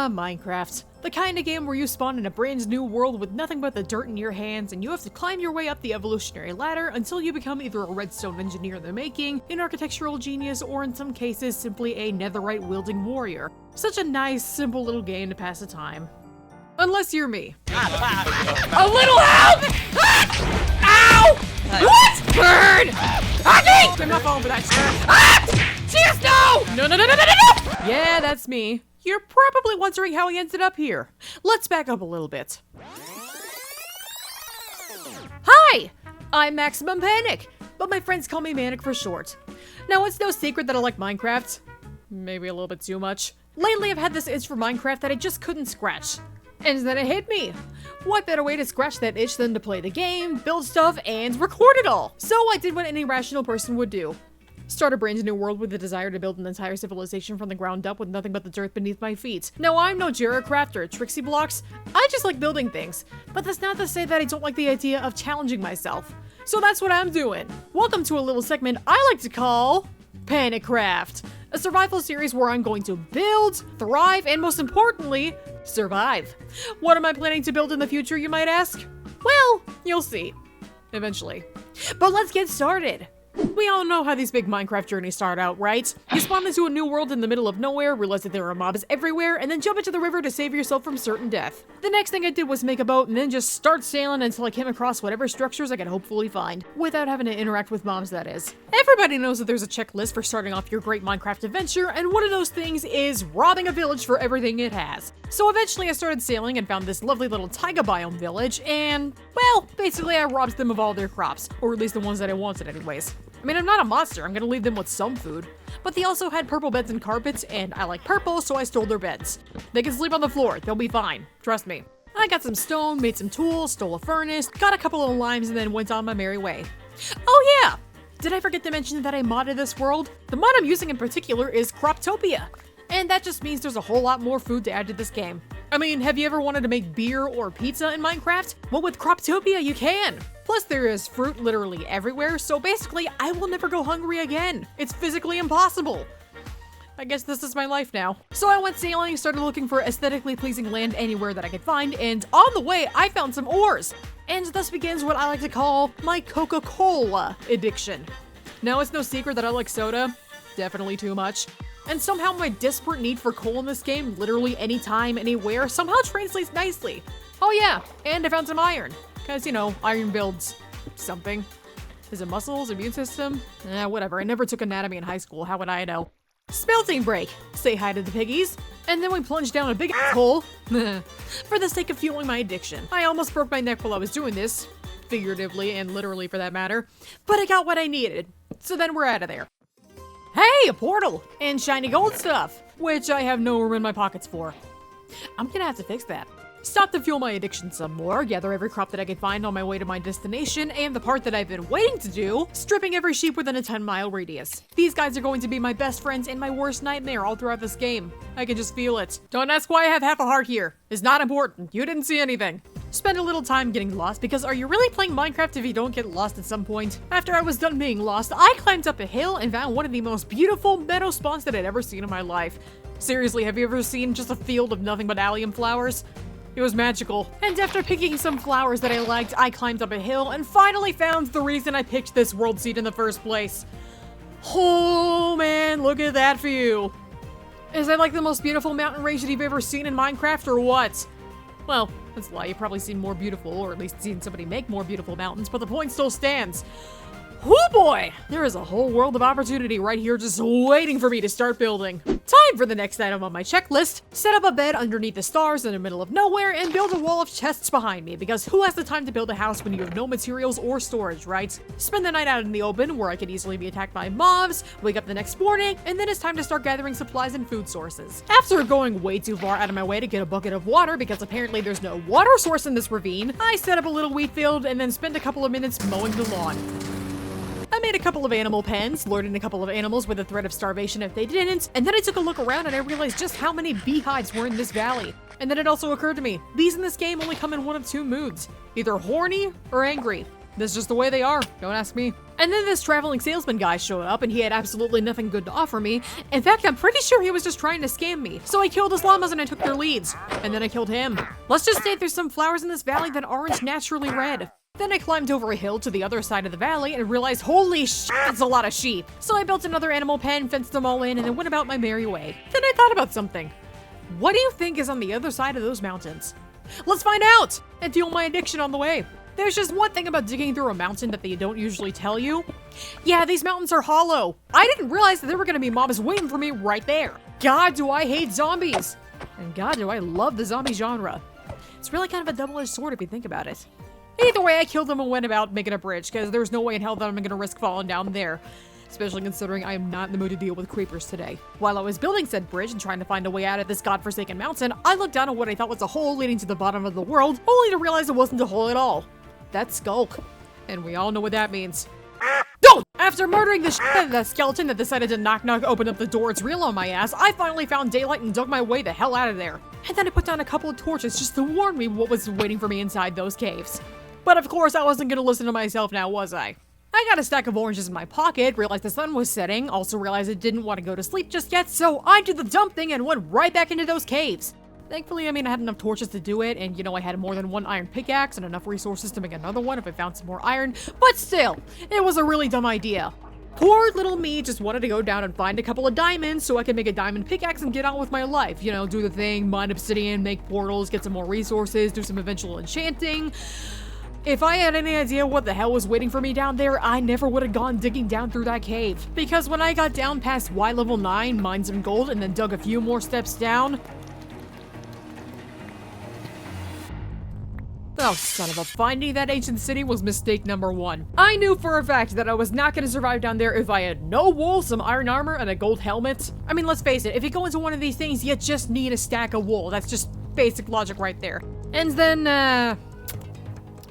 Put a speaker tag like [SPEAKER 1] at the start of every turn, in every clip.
[SPEAKER 1] Minecraft. The kind of game where you spawn in a brand new world with nothing but the dirt in your hands, and you have to climb your way up the evolutionary ladder until you become either a redstone engineer in the making, an architectural genius, or in some cases, simply a netherite-wielding warrior. Such a nice, simple little game to pass the time. Unless you're me. A little help! Ow! What? Burn! I'm not falling for that shit. Cheers, no! No, no, no, no, no, no! Yeah, that's me. You're probably wondering how he ended up here. Let's back up a little bit. Hi! I'm Maximum Panic, but my friends call me Manic for short. Now, it's no secret that I like Minecraft. Maybe a little bit too much. Lately, I've had this itch for Minecraft that I just couldn't scratch. And then it hit me. What better way to scratch that itch than to play the game, build stuff, and record it all? So I did what any rational person would do. Start a brand new world with the desire to build an entire civilization from the ground up with nothing but the dirt beneath my feet. Now, I'm no Jaracraft or Trixie Blocks. I just like building things. But that's not to say that I don't like the idea of challenging myself. So that's what I'm doing. Welcome to a little segment I like to call PanicCraft, a survival series where I'm going to build, thrive, and most importantly, survive. What am I planning to build in the future, you might ask? Well, you'll see. Eventually. But let's get started. We all know how these big Minecraft journeys start out, right? You spawn into a new world in the middle of nowhere, realize that there are mobs everywhere, and then jump into the river to save yourself from certain death. The next thing I did was make a boat and then just start sailing until I came across whatever structures I could hopefully find, without having to interact with mobs, that is. Everybody knows that there's a checklist for starting off your great Minecraft adventure, and one of those things is robbing a village for everything it has. So eventually I started sailing and found this lovely little taiga biome village, and, well, basically I robbed them of all their crops, or at least the ones that I wanted anyways. I mean, I'm not a monster, I'm gonna leave them with some food. But they also had purple beds and carpets, and I like purple, so I stole their beds. They can sleep on the floor, they'll be fine. Trust me. I got some stone, made some tools, stole a furnace, got a couple of limes, and then went on my merry way. Oh yeah! Did I forget to mention that I modded this world? The mod I'm using in particular is Croptopia. And that just means there's a whole lot more food to add to this game. I mean, have you ever wanted to make beer or pizza in Minecraft? Well, with Croptopia, you can! Plus, there is fruit literally everywhere, so basically, I will never go hungry again. It's physically impossible. I guess this is my life now. So I went sailing, started looking for aesthetically pleasing land anywhere that I could find, and on the way, I found some ores. And thus begins what I like to call my Coca-Cola addiction. Now, it's no secret that I like soda. Definitely too much. And somehow my desperate need for coal in this game, literally anytime, anywhere, somehow translates nicely. Oh yeah, and I found some iron. Cause, you know, iron builds something. Is it muscles, immune system? Whatever, I never took anatomy in high school, how would I know? Spelting break! Say hi to the piggies. And then we plunged down a big hole. For the sake of fueling my addiction. I almost broke my neck while I was doing this. Figuratively and literally for that matter. But I got what I needed. So then we're out of there. Hey, a portal! And shiny gold stuff! Which I have no room in my pockets for. I'm gonna have to fix that. Stop to fuel my addiction some more, gather every crop that I can find on my way to my destination, and the part that I've been waiting to do, stripping every sheep within a 10-mile radius. These guys are going to be my best friends and my worst nightmare all throughout this game. I can just feel it. Don't ask why I have half a heart here. It's not important. You didn't see anything. Spend a little time getting lost, because are you really playing Minecraft if you don't get lost at some point? After I was done being lost, I climbed up a hill and found one of the most beautiful meadow spawns that I'd ever seen in my life. Seriously, have you ever seen just a field of nothing but allium flowers? It was magical. And after picking some flowers that I liked, I climbed up a hill and finally found the reason I picked this world seed in the first place. Oh man, look at that view. Is that like the most beautiful mountain range that you've ever seen in Minecraft or what? Well, that's a lie. You've probably seen more beautiful, or at least seen somebody make more beautiful mountains, but the point still stands. Whoo boy! There is a whole world of opportunity right here just waiting for me to start building. Time for the next item on my checklist. Set up a bed underneath the stars in the middle of nowhere and build a wall of chests behind me, because who has the time to build a house when you have no materials or storage, right? Spend the night out in the open where I could easily be attacked by mobs, wake up the next morning, and then it's time to start gathering supplies and food sources. After going way too far out of my way to get a bucket of water because apparently there's no water source in this ravine, I set up a little wheat field and then spend a couple of minutes mowing the lawn. I made a couple of animal pens, lured in a couple of animals with a threat of starvation if they didn't, and then I took a look around and I realized just how many beehives were in this valley. And then it also occurred to me, bees in this game only come in one of two moods, either horny or angry. That's just the way they are, don't ask me. And then this traveling salesman guy showed up and he had absolutely nothing good to offer me. In fact, I'm pretty sure he was just trying to scam me. So I killed his llamas and I took their leads. And then I killed him. Let's just say there's some flowers in this valley that aren't naturally red. Then I climbed over a hill to the other side of the valley and realized, holy shit, that's a lot of sheep. So I built another animal pen, fenced them all in, and then went about my merry way. Then I thought about something. What do you think is on the other side of those mountains? Let's find out and fuel my addiction on the way. There's just one thing about digging through a mountain that they don't usually tell you. Yeah, these mountains are hollow. I didn't realize that there were gonna be mobs waiting for me right there. God, do I hate zombies. And God, do I love the zombie genre. It's really kind of a double-edged sword if you think about it. Either way, I killed them and went about making a bridge, because there's no way in hell that I'm gonna risk falling down there. Especially considering I am not in the mood to deal with creepers today. While I was building said bridge and trying to find a way out of this godforsaken mountain, I looked down at what I thought was a hole leading to the bottom of the world, only to realize it wasn't a hole at all. That's Skulk. And we all know what that means. Don't! After murdering the shit out of that skeleton that decided to knock open up the door it's real on my ass, I finally found daylight and dug my way the hell out of there. And then I put down a couple of torches just to warn me what was waiting for me inside those caves. But of course I wasn't gonna listen to myself now, was I? I got a stack of oranges in my pocket, realized the sun was setting, also realized I didn't want to go to sleep just yet, so I did the dumb thing and went right back into those caves. Thankfully, I had enough torches to do it, and I had more than one iron pickaxe and enough resources to make another one if I found some more iron, but still, it was a really dumb idea. Poor little me just wanted to go down and find a couple of diamonds so I could make a diamond pickaxe and get on with my life. Do the thing, mine obsidian, make portals, get some more resources, do some eventual enchanting. If I had any idea what the hell was waiting for me down there, I never would have gone digging down through that cave. Because when I got down past Y level 9, mined some gold, and then dug a few more steps down, oh, son of a, finding that ancient city was mistake number 1. I knew for a fact that I was not going to survive down there if I had no wool, some iron armor, and a gold helmet. Let's face it, if you go into one of these things, you just need a stack of wool. That's just basic logic right there. And then,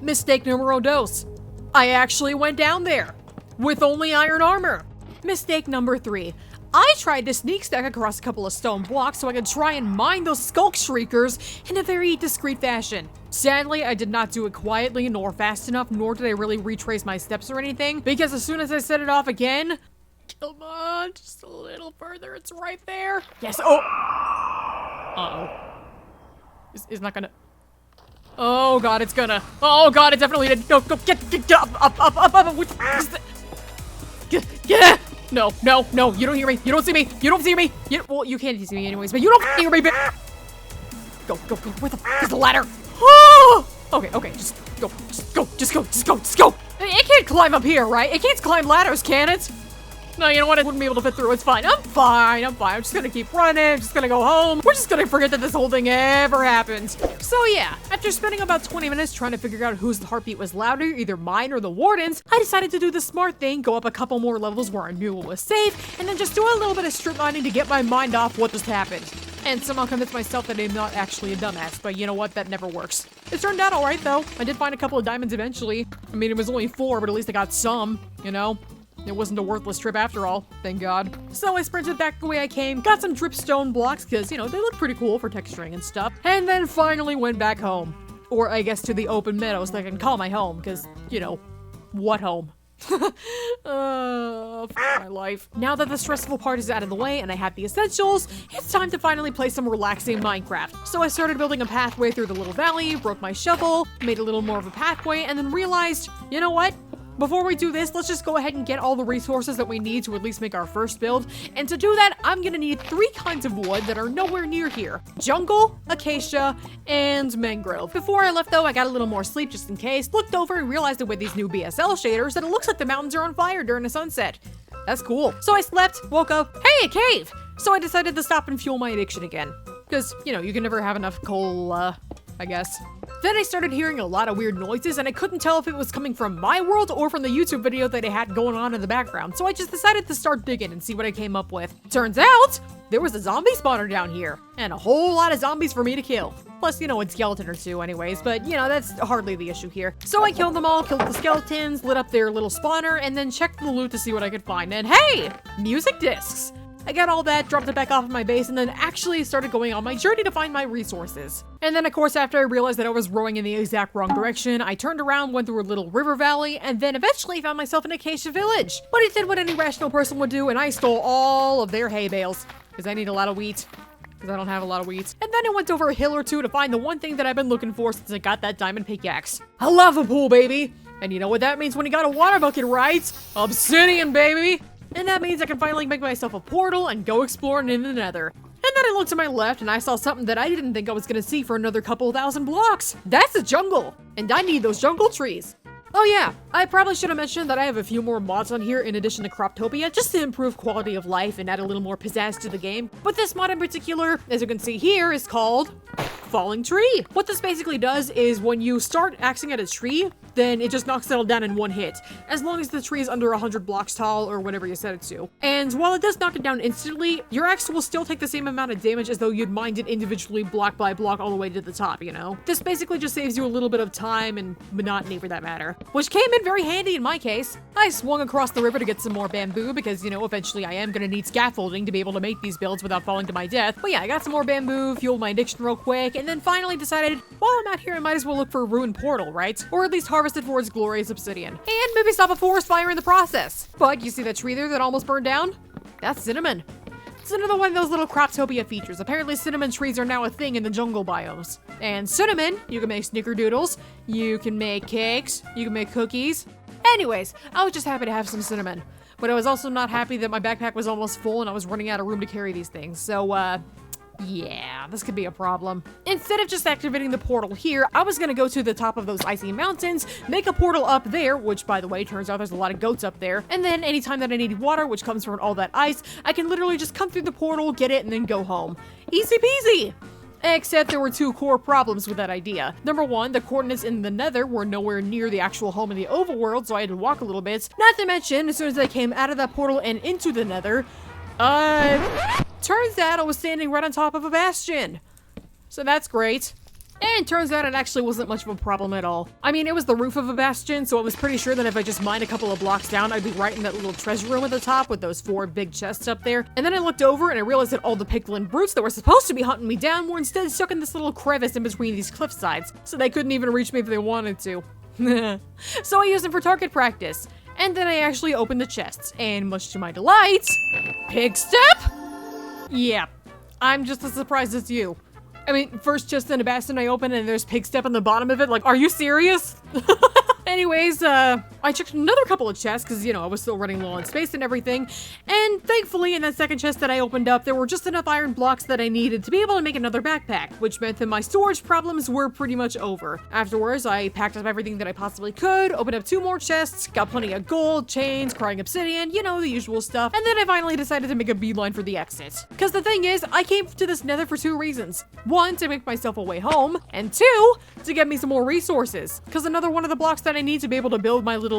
[SPEAKER 1] mistake numero dos. I actually went down there with only iron armor. Mistake number 3. I tried to sneak stack across a couple of stone blocks so I could try and mine those skulk shriekers in a very discreet fashion. Sadly, I did not do it quietly nor fast enough, nor did I really retrace my steps or anything, because as soon as I set it off again, come on, just a little further, it's right there. Yes, oh! Uh-oh. It's not gonna... Oh god, it's gonna... Oh god, it definitely did. No, go, get up. What the f is that? Get. No, you don't hear me. You don't see me. Well, you can't see me anyways, but you don't hear me, bitch. Go. Where the f is the ladder? Okay, just go. It can't climb up here, right? It can't climb ladders, can it? No, you know what? I wouldn't be able to fit through. It's fine. I'm fine. I'm just gonna keep running. I'm just gonna go home. We're just gonna forget that this whole thing ever happened. So yeah, after spending about 20 minutes trying to figure out whose heartbeat was louder, either mine or the warden's, I decided to do the smart thing, go up a couple more levels where I knew it was safe, and then just do a little bit of strip mining to get my mind off what just happened. And somehow convince myself that I'm not actually a dumbass, but you know what? That never works. It turned out alright though. I did find a couple of diamonds eventually. It was only 4, but at least I got some, It wasn't a worthless trip after all, thank God. So I sprinted back the way I came, got some dripstone blocks, because, they look pretty cool for texturing and stuff, and then finally went back home. Or I guess to the open meadows that I can call my home, because, what home? F my life. Now that the stressful part is out of the way and I have the essentials, it's time to finally play some relaxing Minecraft. So I started building a pathway through the little valley, broke my shovel, made a little more of a pathway, and then realized, you know what? Before we do this, let's just go ahead and get all the resources that we need to at least make our first build. And to do that, I'm gonna need 3 kinds of wood that are nowhere near here. Jungle, acacia, and mangrove. Before I left though, I got a little more sleep just in case, looked over and realized that with these new BSL shaders that it looks like the mountains are on fire during the sunset. That's cool. So I slept, woke up, hey, a cave! So I decided to stop and fuel my addiction again. Because, you can never have enough coal, I guess. Then I started hearing a lot of weird noises and I couldn't tell if it was coming from my world or from the YouTube video that I had going on in the background, so I just decided to start digging and see what I came up with. Turns out, there was a zombie spawner down here, and a whole lot of zombies for me to kill. Plus, a skeleton or 2 anyways, but that's hardly the issue here. So I killed them all, killed the skeletons, lit up their little spawner, and then checked the loot to see what I could find, and hey! Music discs! I got all that, dropped it back off of my base, and then actually started going on my journey to find my resources. And then, of course, after I realized that I was rowing in the exact wrong direction, I turned around, went through a little river valley, and then eventually found myself in a acacia village. But I did what any rational person would do, and I stole all of their hay bales, because I need a lot of wheat. Because I don't have a lot of wheat. And then I went over a hill or two to find the one thing that I've been looking for since I got that diamond pickaxe. I love a pool, baby! And you know what that means when you got a water bucket, right? Obsidian, baby! And that means I can finally make myself a portal and go exploring in the nether. And then I looked to my left and I saw something that I didn't think I was gonna see for another couple thousand blocks. That's a jungle! And I need those jungle trees. Oh yeah, I probably should have mentioned that I have a few more mods on here in addition to Croptopia, just to improve quality of life and add a little more pizzazz to the game. But this mod in particular, as you can see here, is called Falling Tree. What this basically does is when you start axing at a tree, then it just knocks it all down in one hit, as long as the tree is under 100 blocks tall or whatever you set it to. And while it does knock it down instantly, your axe will still take the same amount of damage as though you'd mined it individually block by block all the way to the top, you know? This basically just saves you a little bit of time and monotony for that matter, which came in very handy in my case. I swung across the river to get some more bamboo because, you know, eventually I am gonna need scaffolding to be able to make these builds without falling to my death. But yeah, I got some more bamboo, fueled my addiction real quick, and then finally decided, while I'm out here, I might as well look for a ruined portal, right? Or at least harvest it for its glorious obsidian. And maybe stop a forest fire in the process. But you see that tree there that almost burned down? That's cinnamon. It's another one of those little Croptopia features. Apparently cinnamon trees are now a thing in the jungle biomes. And cinnamon, you can make snickerdoodles, you can make cakes, you can make cookies. Anyways, I was just happy to have some cinnamon. But I was also not happy that my backpack was almost full and I was running out of room to carry these things. So, yeah, this could be a problem. Instead of just activating the portal here, I was gonna go to the top of those icy mountains, make a portal up there, which by the way, turns out there's a lot of goats up there, and then anytime that I need water, which comes from all that ice, I can literally just come through the portal, get it, and then go home. Easy peasy! Except there were two core problems with that idea. Number one, the coordinates in the nether were nowhere near the actual home in the overworld, so I had to walk a little bit. Not to mention, as soon as I came out of that portal and into the nether, turns out I was standing right on top of a bastion. So that's great. And turns out it actually wasn't much of a problem at all. I mean, it was the roof of a bastion, so I was pretty sure that if I just mined a couple of blocks down, I'd be right in that little treasure room at the top with those 4 big chests up there. And then I looked over and I realized that all the piglin brutes that were supposed to be hunting me down were instead stuck in this little crevice in between these cliff sides, so they couldn't even reach me if they wanted to. So I used them for target practice. And then I actually opened the chests, and much to my delight, pig step? Yeah, I'm just as surprised as you. I mean, first chest in a bastion I open and there's pig step on the bottom of it, like, are you serious? Anyways, I checked another couple of chests because, you know, I was still running low on space and everything. And thankfully, in that second chest that I opened up, there were just enough iron blocks that I needed to be able to make another backpack, which meant that my storage problems were pretty much over. Afterwards, I packed up everything that I possibly could, opened up 2 more chests, got plenty of gold, chains, crying obsidian, you know, the usual stuff. And then I finally decided to make a beeline for the exit. Because the thing is, I came to this nether for 2 reasons. 1, to make myself a way home, and 2, to get me some more resources. Because another one of the blocks that I need to be able to build my little,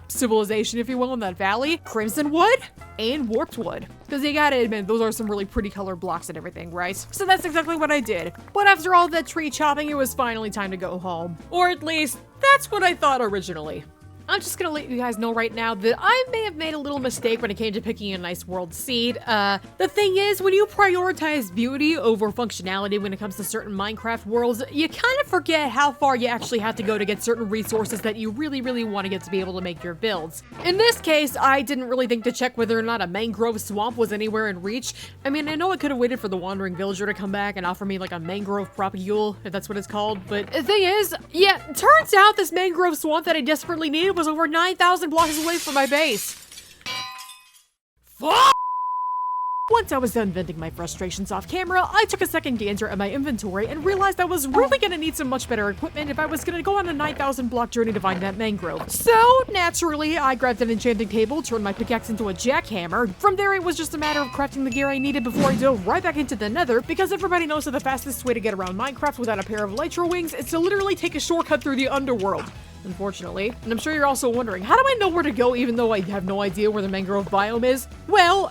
[SPEAKER 1] civilization, if you will, in that valley, crimson wood and warped wood. Because you gotta admit, those are some really pretty colored blocks and everything, right? So that's exactly what I did. But after all that tree chopping, it was finally time to go home. Or at least, that's what I thought originally. I'm just gonna let you guys know right now that I may have made a little mistake when it came to picking a nice world seed. The thing is, when you prioritize beauty over functionality when it comes to certain Minecraft worlds, you kind of forget how far you actually have to go to get certain resources that you really, really want to get to be able to make your builds. In this case, I didn't really think to check whether or not a mangrove swamp was anywhere in reach. I mean, I know I could have waited for the wandering villager to come back and offer me like a mangrove propagule, if that's what it's called, but the thing is, yeah, turns out this mangrove swamp that I desperately needed was over 9,000 blocks away from my base. Fuck! Once I was done venting my frustrations off camera, I took a second gander at my inventory and realized I was really gonna need some much better equipment if I was gonna go on a 9,000 block journey to find that mangrove. So, naturally, I grabbed an enchanting table, turned my pickaxe into a jackhammer. From there, it was just a matter of crafting the gear I needed before I dove right back into the nether, because everybody knows that the fastest way to get around Minecraft without a pair of elytra wings is to literally take a shortcut through the underworld. unfortunately. And I'm sure you're also wondering, how do I know where to go even though I have no idea where the mangrove biome is? Well,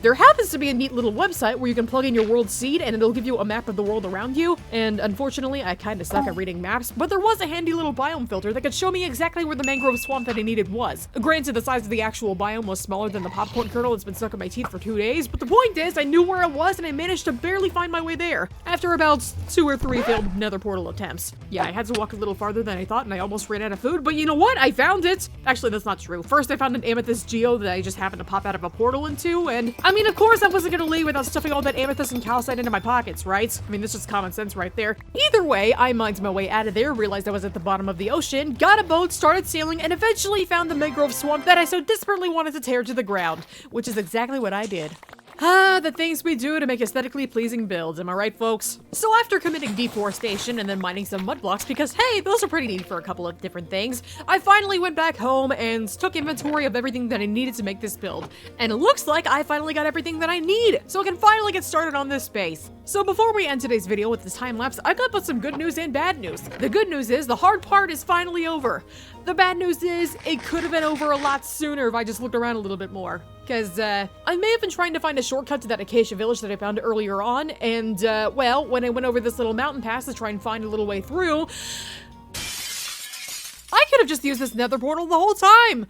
[SPEAKER 1] there happens to be a neat little website where you can plug in your world seed and it'll give you a map of the world around you. And unfortunately, I kind of suck at reading maps, but there was a handy little biome filter that could show me exactly where the mangrove swamp that I needed was. Granted, the size of the actual biome was smaller than the popcorn kernel that's been stuck in my teeth for 2 days, but the point is, I knew where it was and I managed to barely find my way there after about 2 or 3 failed nether portal attempts. Yeah, I had to walk a little farther than I thought and I almost ran out of food, but you know what? I found it! Actually, that's not true. First, I found an amethyst geo that I just happened to pop out of a portal into, and I mean, of course, I wasn't gonna leave without stuffing all that amethyst and calcite into my pockets, right? I mean, this is common sense right there. Either way, I mined my way out of there, realized I was at the bottom of the ocean, got a boat, started sailing, and eventually found the mangrove swamp that I so desperately wanted to tear to the ground, which is exactly what I did. Ah, the things we do to make aesthetically pleasing builds, am I right, folks? So after committing deforestation and then mining some mud blocks, because hey, those are pretty neat for a couple of different things, I finally went back home and took inventory of everything that I needed to make this build. And it looks like I finally got everything that I need, so I can finally get started on this base. So before we end today's video with this time lapse, I've got both some good news and bad news. The good news is the hard part is finally over. The bad news is it could have been over a lot sooner if I just looked around a little bit more. Because, I may have been trying to find a shortcut to that acacia village that I found earlier on, and, well, when I went over this little mountain pass to try and find a little way through, I could have just used this nether portal the whole time!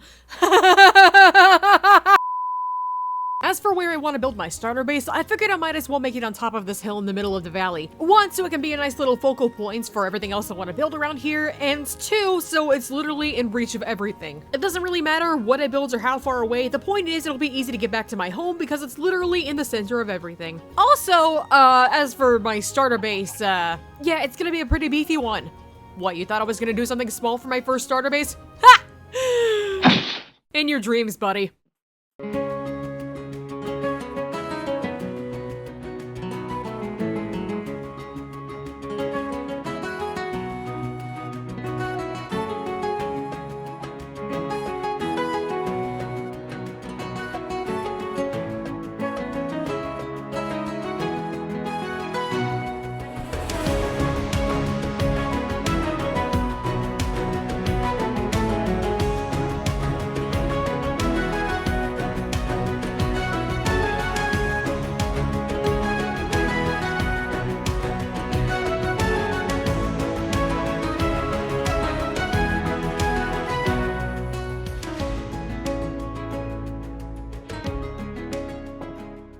[SPEAKER 1] As for where I want to build my starter base, I figured I might as well make it on top of this hill in the middle of the valley. 1, so it can be a nice little focal point for everything else I want to build around here, and 2, so it's literally in reach of everything. It doesn't really matter what I build or how far away, the point is it'll be easy to get back to my home because it's literally in the center of everything. Also, as for my starter base, yeah, it's gonna be a pretty beefy one. What, you thought I was gonna do something small for my first starter base? Ha! In your dreams, buddy.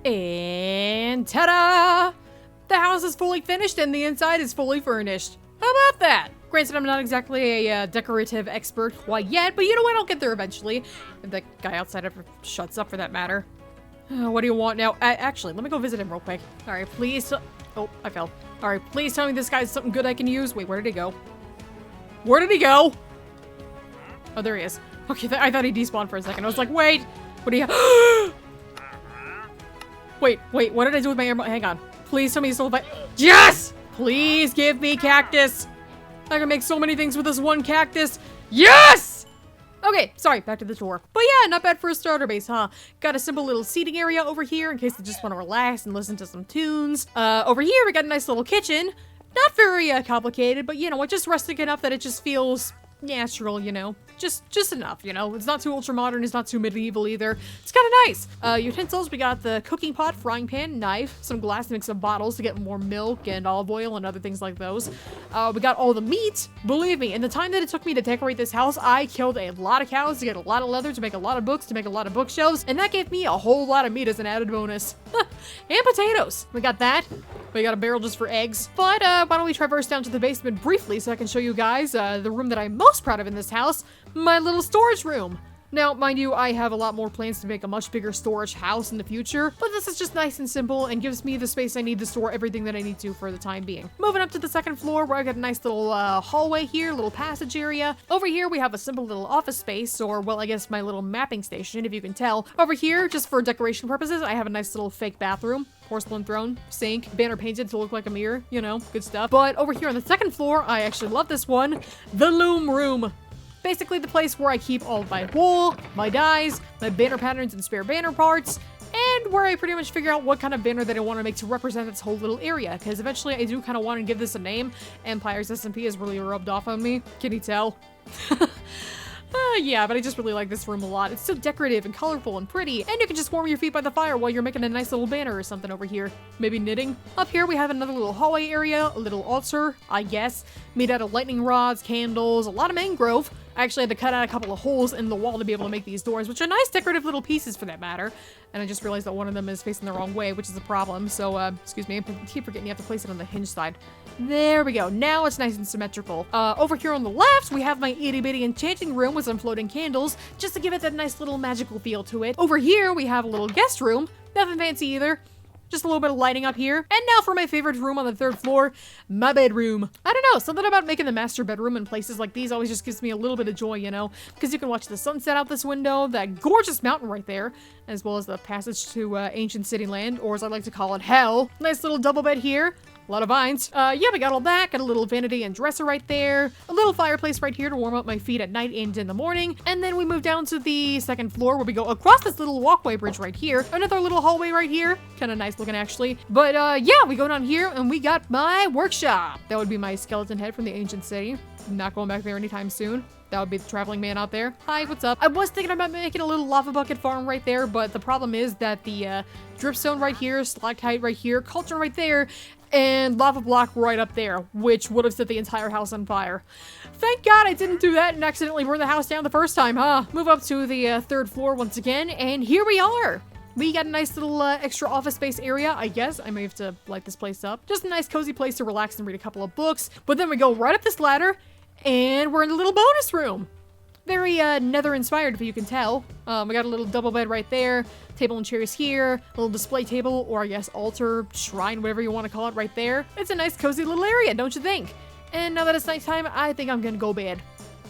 [SPEAKER 1] And ta-da! The house is fully finished and the inside is fully furnished. How about that? Granted, I'm not exactly a decorative expert quite yet, but you know what? I'll get there eventually. And the guy outside ever shuts up for that matter. What do you want now? Actually, let me go visit him real quick. Alright, please. Oh, I fell. Alright, please tell me this guy's something good I can use. Wait, where did he go? Where did he go? Oh, there he is. Okay, I thought he despawned for a second. I was like, wait, what do you Wait, what did I do with my air? Hang on. Please tell me he's still alive. Yes! Please give me cactus. I can make so many things with this one cactus. Yes! Okay, sorry, back to the tour. But yeah, not bad for a starter base, huh? Got a simple little seating area over here in case they just want to relax and listen to some tunes. Over here, we got a nice little kitchen. Not very complicated, but you know, it's just rustic enough that it just feels natural, you know. Just enough, you know. It's not too ultra modern, it's not too medieval either. It's kind of nice. Utensils, we got the cooking pot, frying pan, knife, some glass to mix some bottles to get more milk and olive oil and other things like those. We got all the meat. Believe me, in the time that it took me to decorate this house, I killed a lot of cows to get a lot of leather, to make a lot of books, to make a lot of bookshelves, and that gave me a whole lot of meat as an added bonus. And potatoes. We got that. We got a barrel just for eggs. But why don't we traverse down to the basement briefly so I can show you guys the room that I'm most proud of in this house, my little storage room. Now, mind you, I have a lot more plans to make a much bigger storage house in the future, but this is just nice and simple and gives me the space I need to store everything that I need to for the time being. Moving up to the second floor where I got a nice little hallway here, little passage area. Over here, we have a simple little office space, or well, I guess my little mapping station, if you can tell. Over here, just for decoration purposes, I have a nice little fake bathroom. Porcelain throne, sink, banner painted to look like a mirror, you know, good stuff. But over here on the second floor, I actually love this one, the loom room. Basically the place where I keep all of my wool, my dyes, my banner patterns and spare banner parts, and and where I pretty much figure out what kind of banner that I want to make to represent this whole little area, because eventually I do kind of want to give this a name. Empire's SMP has really rubbed off on me. Can you tell? Yeah, but I just really like this room a lot. It's so decorative and colorful and pretty, and you can just warm your feet by the fire while you're making a nice little banner or something over here. Maybe knitting. Up here we have another little hallway area, a little altar, I guess, made out of lightning rods, candles, a lot of mangrove. I actually had to cut out a couple of holes in the wall to be able to make these doors, which are nice decorative little pieces for that matter. And I just realized that one of them is facing the wrong way, which is a problem. So, excuse me, I keep forgetting you have to place it on the hinge side. There we go. Now it's nice and symmetrical. Over here on the left, we have my itty bitty enchanting room with some floating candles, just to give it that nice little magical feel to it. Over here, we have a little guest room. Nothing fancy either. Just a little bit of lighting up here. And now for my favorite room on the 3rd floor, my bedroom. I don't know, something about making the master bedroom in places like these always just gives me a little bit of joy, you know? Because you can watch the sunset out this window, that gorgeous mountain right there, as well as the passage to ancient city land, or as I like to call it, hell. Nice little double bed here. A lot of vines. Yeah, we got all that. Got a little vanity and dresser right there. A little fireplace right here to warm up my feet at night and in the morning. And then we move down to the 2nd floor where we go across this little walkway bridge right here. Another little hallway right here. Kind of nice looking actually. But yeah, we go down here and we got my workshop. That would be my skeleton head from the ancient city. I'm not going back there anytime soon. That would be the traveling man out there. Hi, what's up? I was thinking about making a little lava bucket farm right there, but the problem is that the dripstone right here, stalactite right here, cauldron right there, and lava block right up there, which would have set the entire house on fire. Thank God I didn't do that and accidentally burn the house down the first time, huh? Move up to the 3rd floor once again, and here we are. We got a nice little extra office space area, I guess. I may have to light this place up. Just a nice cozy place to relax and read a couple of books. But then we go right up this ladder, and we're in the little bonus room. Very nether inspired, if you can tell. We got a little double bed right there, table and chairs here, a little display table, or I guess altar, shrine, whatever you want to call it right there. It's a nice cozy little area, don't you think? And now that it's nighttime, I think I'm gonna go bed.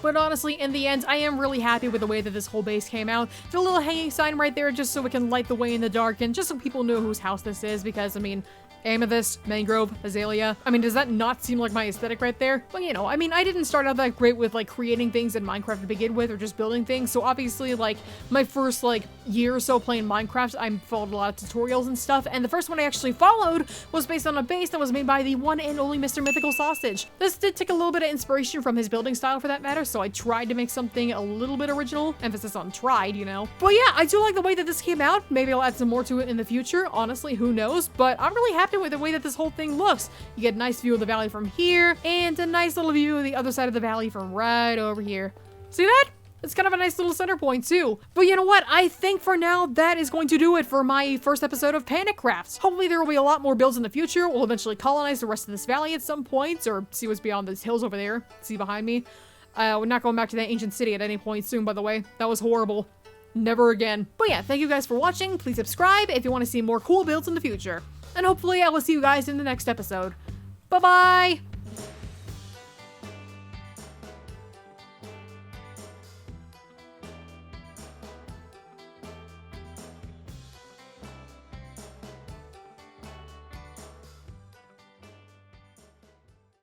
[SPEAKER 1] But honestly, in the end, I am really happy with the way that this whole base came out. The little hanging sign right there just so we can light the way in the dark and just so people know whose house this is because, I mean, amethyst, mangrove, azalea. I mean, does that not seem like my aesthetic right there? Well, you know, I mean, I didn't start out that great with, like, creating things in Minecraft to begin with or just building things. So obviously, like, my first, like, year or so playing Minecraft, I followed a lot of tutorials and stuff. And the first one I actually followed was based on a base that was made by the one and only Mr. Mythical Sausage. This did take a little bit of inspiration from his building style for that matter. So I tried to make something a little bit original. Emphasis on tried, you know. But yeah, I do like the way that this came out. Maybe I'll add some more to it in the future. Honestly, who knows? But I'm really happy with the way that this whole thing looks. You get a nice view of the valley from here, and a nice little view of the other side of the valley from right over here. See that? It's kind of a nice little center point too. But you know what? I think for now, that is going to do it for my first episode of PanicCraft. Hopefully there will be a lot more builds in the future. We'll eventually colonize the rest of this valley at some point, or see what's beyond these hills over there. See behind me? We're not going back to that ancient city at any point soon, by the way. That was horrible. Never again. But yeah, thank you guys for watching. Please subscribe if you want to see more cool builds in the future. And hopefully I will see you guys in the next episode. Bye-bye!